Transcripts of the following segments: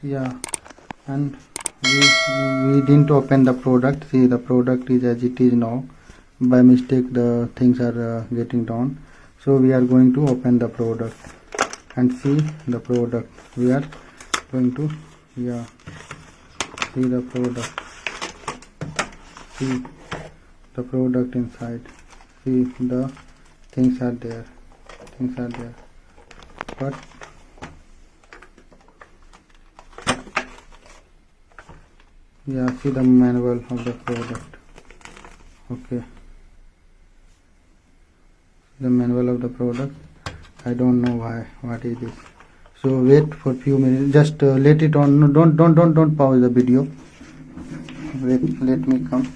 Yeah, and we didn't open the product. See, the product is as it is now. By mistake the things are getting down, so we are going to open the product and see the product. We are going to, yeah, see the product. See the product inside. See, the things are there. But yeah, see the manual of the product. Okay, the manual of the product. I don't know what is this. So wait for few minutes. Just let it on. No, don't pause the video. Wait, let me come.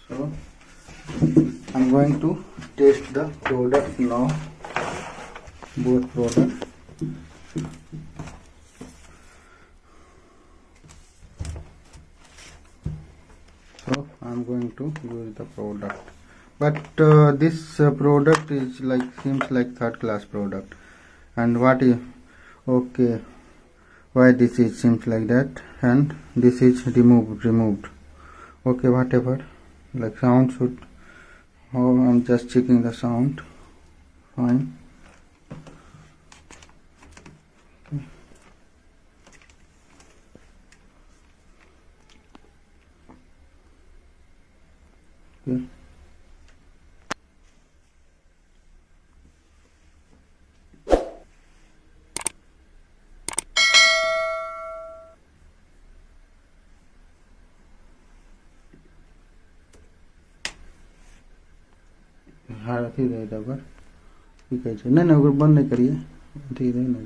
So I'm going to test the product now. Both products. So I'm going to use the product, but this product is like, seems like third class product. And what is, okay, why this is seems like that, and this is removed. Okay, whatever, like sound should, oh, I'm just checking the sound. Fine. Okay. अथी रहे दबर की कहै छै नहीं ओकर बंद नहीं करिए अथी रहे ना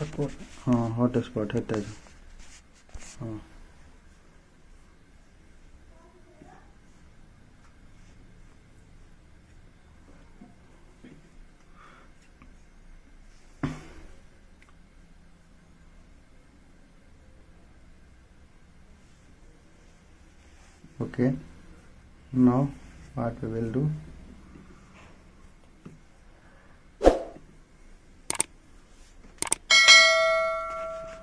ओकर हाँ हॉटस्पॉट हेतै हाँ okay, now what we will do,